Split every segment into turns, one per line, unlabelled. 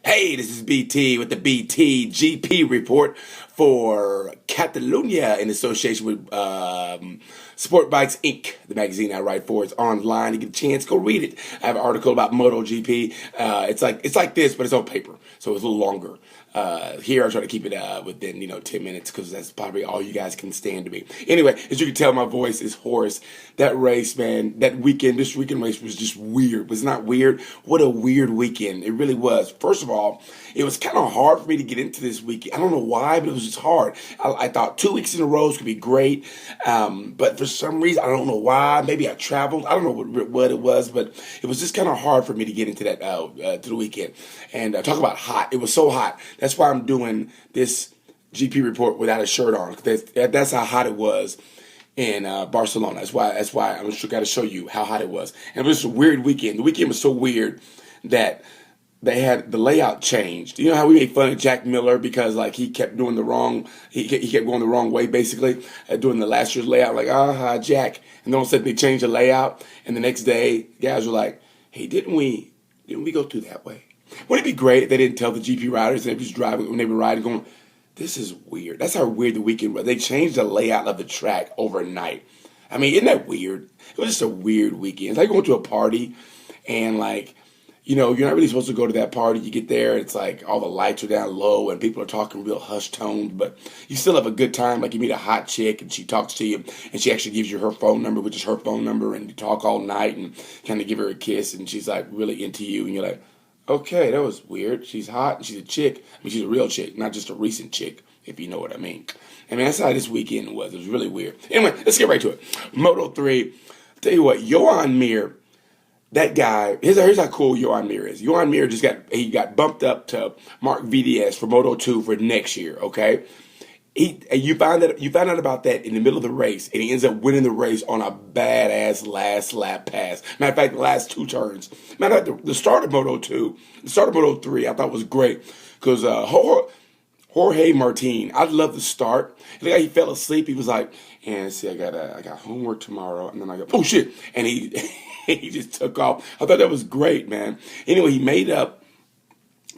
Hey, this is BT with the BT GP report for Catalunya in association with Sport Bikes Inc., the magazine I write for. It's online. You get a chance, go read it. I have an article about MotoGP. It's like this, but it's on paper, so it's a little longer. Here I try to keep it within 10 minutes because that's probably all you guys can stand to me. Anyway, as you can tell, my voice is hoarse. That race, man, this weekend race was just weird. Was it not weird? What a weird weekend. It really was. First of all, it was kind of hard for me to get into this weekend. I don't know why, but it was just hard. I thought 2 weeks in a row could be great, but for some reason, I don't know why. Maybe I traveled. I don't know what it was, but it was just kind of hard for me to get into that to the weekend. And talk about hot. It was so hot. That's why I'm doing this GP report without a shirt on. That's how hot it was in Barcelona. That's why I'm got to show you how hot it was. And it was a weird weekend. The weekend was so weird that they had the layout changed. You know how we made fun of Jack Miller because he kept doing he kept going the wrong way basically doing the last year's layout, Jack. And then all of a sudden they changed the layout, and the next day guys were like, hey, didn't we go through that way? Wouldn't it be great if they didn't tell the GP riders they were just driving when they were riding going, this is weird. That's how weird the weekend was. They changed the layout of the track overnight. I mean, isn't that weird? It was just a weird weekend. It's like going to a party and you're not really supposed to go to that party. You get there, it's like all the lights are down low and people are talking real hushed toned, but you still have a good time. Like you meet a hot chick and she talks to you and she actually gives you her phone number, which is her phone number, and you talk all night and kind of give her a kiss and she's like really into you and you're like, okay, that was weird. She's hot and she's a chick. I mean, she's a real chick, not just a recent chick, if you know what I mean. I mean, that's how this weekend was. It was really weird. Anyway, let's get right to it. Moto 3. I'll tell you what, Johan Mir, that guy, here's how cool Johan Mir is. Johan Mir got bumped up to Mark VDS for Moto 2 for next year, okay? You found out about that in the middle of the race, and he ends up winning the race on a badass last lap pass. Matter of fact, the last two turns. Matter of fact, the start of Moto 2, the start of Moto 3, I thought was great because Jorge Martin, I love the start. He fell asleep. He was like, "And see, I got homework tomorrow," and then I go, "Oh shit!" And he he just took off. I thought that was great, man. Anyway, he made up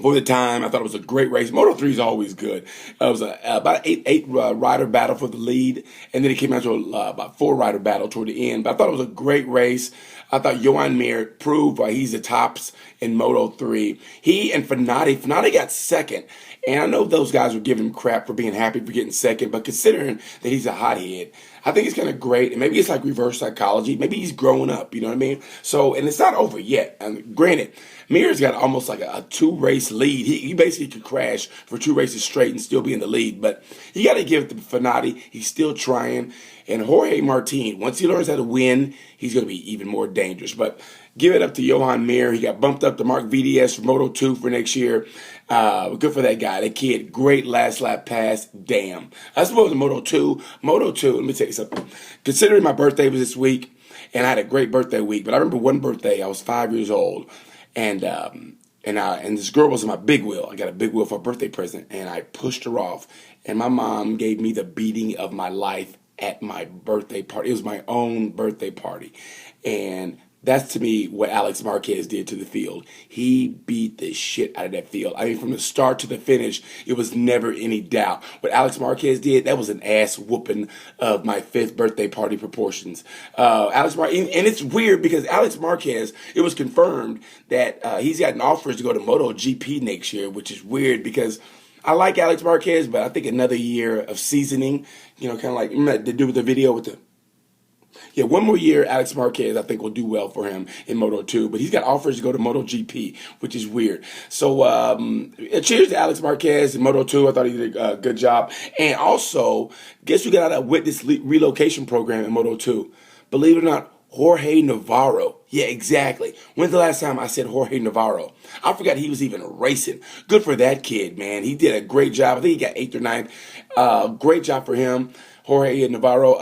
for the time. I thought it was a great race. Moto 3 is always good. It was about eight rider battle for the lead, and then it came out to about 4 rider battle toward the end. But I thought it was a great race. I thought Johan Mir proved why he's the tops in Moto 3. He and Fenati got second. And I know those guys were giving him crap for being happy for getting second, but considering that he's a hothead, I think it's kind of great. And maybe it's like reverse psychology. Maybe he's growing up, you know what I mean? So, and it's not over yet. And granted, Mir's got almost like a 2-race lead. He basically could crash for 2 races straight and still be in the lead. But you got to give it to Fenati. He's still trying. And Jorge Martin, once he learns how to win, he's going to be even more dangerous. But give it up to Johan Mir. He got bumped up to Mark VDS for Moto 2 for next year. Good for that guy. That kid, great last lap pass. Damn. I suppose in Moto 2, let me tell you something. Considering my birthday was this week, and I had a great birthday week, but I remember one birthday, I was 5 years old, and this girl was on my big wheel. I got a big wheel for a birthday present, and I pushed her off, and my mom gave me the beating of my life at my birthday party. It was my own birthday party, and that's to me what Alex Marquez did to the field. He beat the shit out of that field. I mean, from the start to the finish, it was never any doubt. What Alex Marquez did, that was an ass whooping of my 5th birthday party proportions. And it's weird because Alex Marquez, it was confirmed that he's gotten offers to go to MotoGP next year, which is weird because I like Alex Marquez, but I think another year of seasoning, kind of like, remember that dude with the video with one more year, Alex Marquez, I think, will do well for him in Moto 2. But he's got offers to go to MotoGP, which is weird. So, cheers to Alex Marquez in Moto 2. I thought he did a good job. And also, guess who got out of that witness relocation program in Moto 2? Believe it or not, Jorge Navarro. Yeah, exactly. When's the last time I said Jorge Navarro? I forgot he was even racing. Good for that kid, man. He did a great job. I think he got 8th or 9th. Great job for him. Jorge Navarro,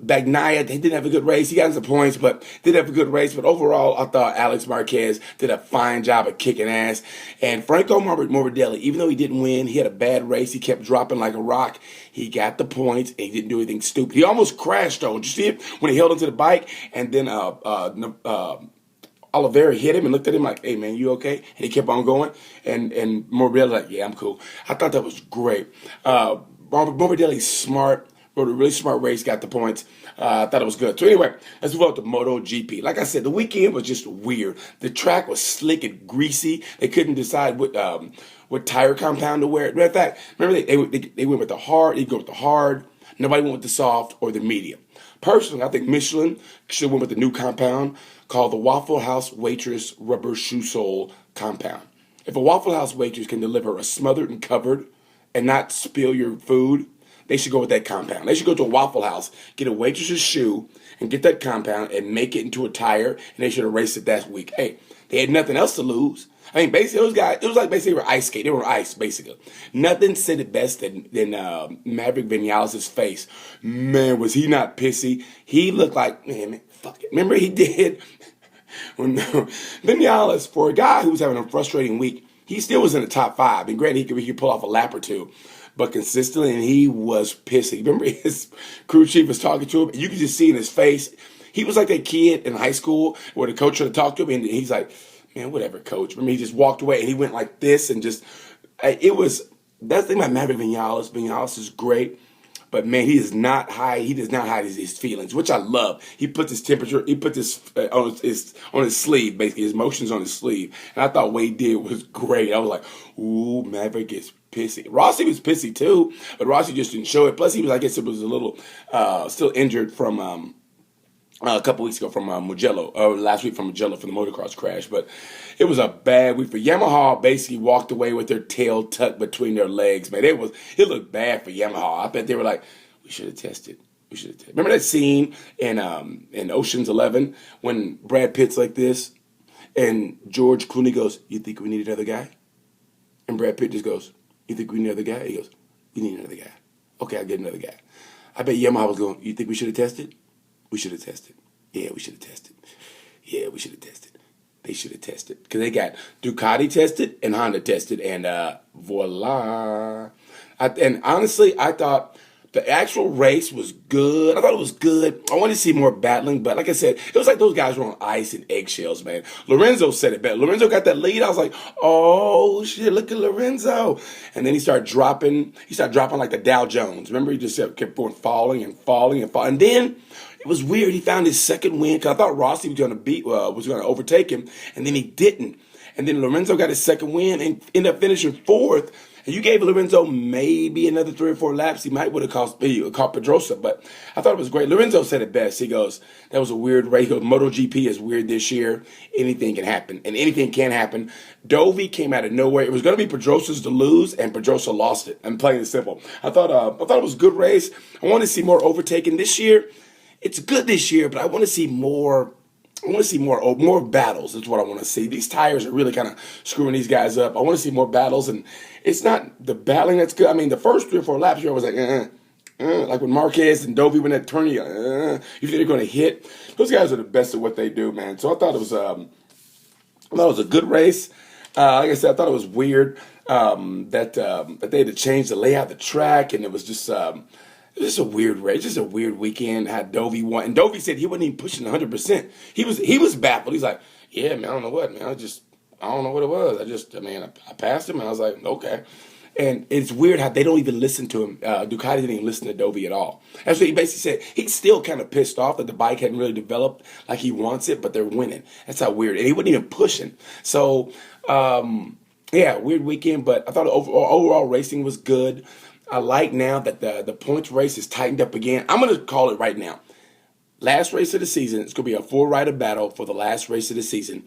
Bagnaia, they didn't have a good race. He got some points, but didn't have a good race. But overall, I thought Alex Marquez did a fine job of kicking ass. And Franco Morbidelli, even though he didn't win, he had a bad race. He kept dropping like a rock. He got the points, and he didn't do anything stupid. He almost crashed, though. Did you see it? When he held onto the bike, and then Oliveira hit him and looked at him like, "Hey man, you okay?" And he kept on going. And Morbidelli like, "Yeah, I'm cool." I thought that was great. Morbidelli's smart. Rode a really smart race, got the points. I thought it was good. So anyway, let's move on to MotoGP. Like I said, the weekend was just weird. The track was slick and greasy. They couldn't decide what tire compound to wear. Matter of fact, remember they went with the hard. They go with the hard. Nobody went with the soft or the medium. Personally, I think Michelin should have went with the new compound called the Waffle House Waitress Rubber Shoe Sole Compound. If a Waffle House waitress can deliver a smothered and covered and not spill your food, they should go with that compound. They should go to a Waffle House, get a waitress's shoe, and get that compound and make it into a tire, and they should have raced it that week. Hey, they had nothing else to lose. I mean, basically, those guys, it was like basically they were ice skate. They were ice, basically. Nothing said it best than Maverick Vinales' face. Man, was he not pissy? He looked like, man, fuck it. Remember he did? When Vinales, for a guy who was having a frustrating week, he still was in the top 5. And granted, he could pull off a lap or two, but consistently, and he was pissy. Remember his crew chief was talking to him, and you could just see in his face, he was like that kid in high school where the coach tried to talk to him, and he's like, "Man, whatever, coach." Remember, he just walked away, and he went like this, and just, it was, that's the thing about Maverick Vinales. Vinales is great, but man, he does not hide his feelings, which I love. He puts his temperature, he puts his on his sleeve, basically, his emotions on his sleeve, and I thought what he did was great. I was like, ooh, Maverick is pissy. Rossi was pissy too, but Rossi just didn't show it. Plus, he was, I guess, it was a little still injured from a couple weeks ago from Mugello, or last week from Mugello for the motocross crash. But it was a bad week for Yamaha. Basically, walked away with their tail tucked between their legs. Man, it looked bad for Yamaha. I bet they were like, we should have tested. We should have tested. Remember that scene in Ocean's 11 when Brad Pitt's like this, and George Clooney goes, "You think we need another guy?" And Brad Pitt just goes, "You think we need another guy?" He goes, "We need another guy." Okay, I'll get another guy. I bet Yamaha was going, "You think we should have tested?" We should have tested. Yeah, we should have tested. Yeah, we should have tested. They should have tested. Because they got Ducati tested and Honda tested, and voila. And honestly, I thought the actual race was good. I thought it was good. I wanted to see more battling, but like I said, it was like those guys were on ice and eggshells, man. Lorenzo said it better. Lorenzo got that lead. I was like, oh, shit, look at Lorenzo. And then he started dropping. He started dropping like the Dow Jones. Remember, he just kept going falling and falling and falling. And then it was weird. He found his second win because I thought Rossi was going to overtake him, and then he didn't. And then Lorenzo got his second win and ended up finishing 4th. And you gave Lorenzo maybe another 3 or 4 laps, he might would have caught Pedrosa. But I thought it was great. Lorenzo said it best. He goes, "That was a weird race. He goes, MotoGP is weird this year. Anything can happen, and anything can happen." Dovey came out of nowhere. It was going to be Pedrosa's to lose, and Pedrosa lost it. I'm playing it simple. I thought it was a good race. I want to see more overtaking this year. It's good this year, but I want to see more. I want to see more battles. That's what I want to see. These tires are really kind of screwing these guys up. I want to see more battles, and it's not the battling that's good. I mean, the first 3 or 4 laps, I was like, like when Marquez and Dovey went that turn, you think they're going to hit? Those guys are the best at what they do, man. So I thought it was a good race. Like I said, I thought it was weird that they had to change the layout of the track, and it was just. It was just a weird race, just a weird weekend. How Dovey won, and Dovey said he wasn't even pushing 100%. He was baffled. He's like, "Yeah, man, I don't know what, man. I don't know what it was. I passed him, and I was like, okay." And it's weird how they don't even listen to him. Ducati didn't even listen to Dovey at all. That's what he basically said. He's still kind of pissed off that the bike hadn't really developed like he wants it, but they're winning. That's how weird. And he wasn't even pushing. So, yeah, weird weekend. But I thought overall racing was good. I like now that the points race is tightened up again. I'm going to call it right now. Last race of the season, it's going to be a 4-rider battle for the last race of the season.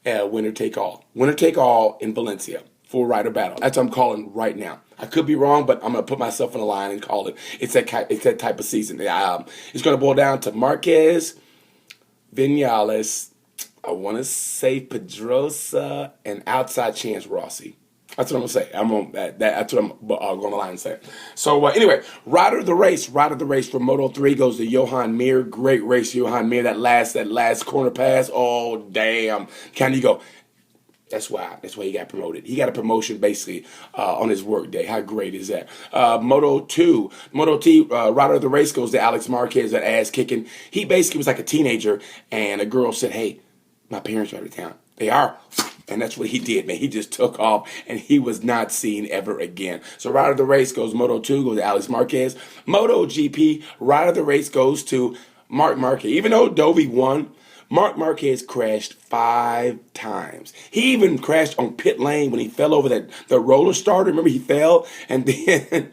Winner take all. Winner take all in Valencia. 4-rider battle. That's what I'm calling right now. I could be wrong, but I'm going to put myself in a line and call it. It's that type of season. It's going to boil down to Marquez, Vinales, I want to say Pedrosa, and outside chance Rossi. That's what I'm gonna say. That's what I'm going to line and say. So anyway, rider of the race for Moto3 goes to Johan Mir. Great race, Johan Mir. That last corner pass. Oh damn! Kind of you go. That's why he got promoted. He got a promotion basically on his work day. How great is that? Moto T, rider of the race goes to Alex Marquez. That ass kicking. He basically was like a teenager, and a girl said, "Hey, My parents are out of town. They are. And that's what he did, man. He just took off, and he was not seen ever again. So rider of the race goes Moto 2, goes to Alex Marquez. Moto GP, rider of the race goes to Mark Marquez. Even though Dovey won, Mark Marquez crashed 5 times. He even crashed on pit lane when he fell over the roller starter. Remember, he fell, and then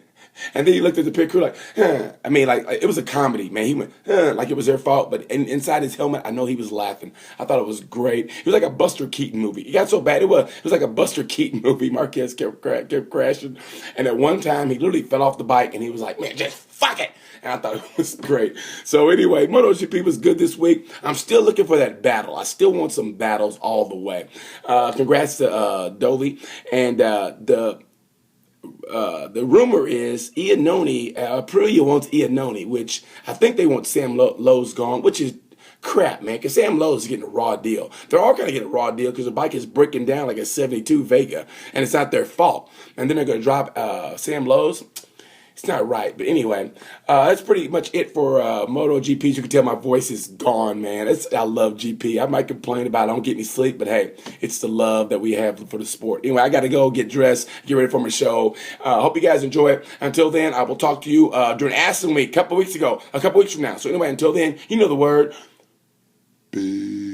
and then he looked at the pit crew like, huh. I mean, like it was a comedy, man. He went, huh, like it was their fault. But inside his helmet, I know he was laughing. I thought it was great. It was like a Buster Keaton movie. It got so bad it was like a Buster Keaton movie. Marquez kept crashing, and at one time he literally fell off the bike, and he was like, man, just fuck it. And I thought it was great. So anyway, MotoGP was good this week. I'm still looking for that battle. I still want some battles all the way. Congrats to Dovey, and the rumor is Aprilia wants Iannone, which I think they want Sam Lowe's gone, which is crap, man, because Sam Lowe's is getting a raw deal. They're all going to get a raw deal because the bike is breaking down like a 72 Vega, and it's not their fault. And then they're going to drop Sam Lowe's. It's not right. But anyway, that's pretty much it for MotoGP. You can tell my voice is gone, man. I love GP. I might complain about I don't get any sleep, but hey, it's the love that we have for the sport. Anyway, I got to go get dressed, get ready for my show. Hope you guys enjoy it. Until then, I will talk to you during Aston Week a couple weeks from now. So anyway, until then, you know the word. Peace.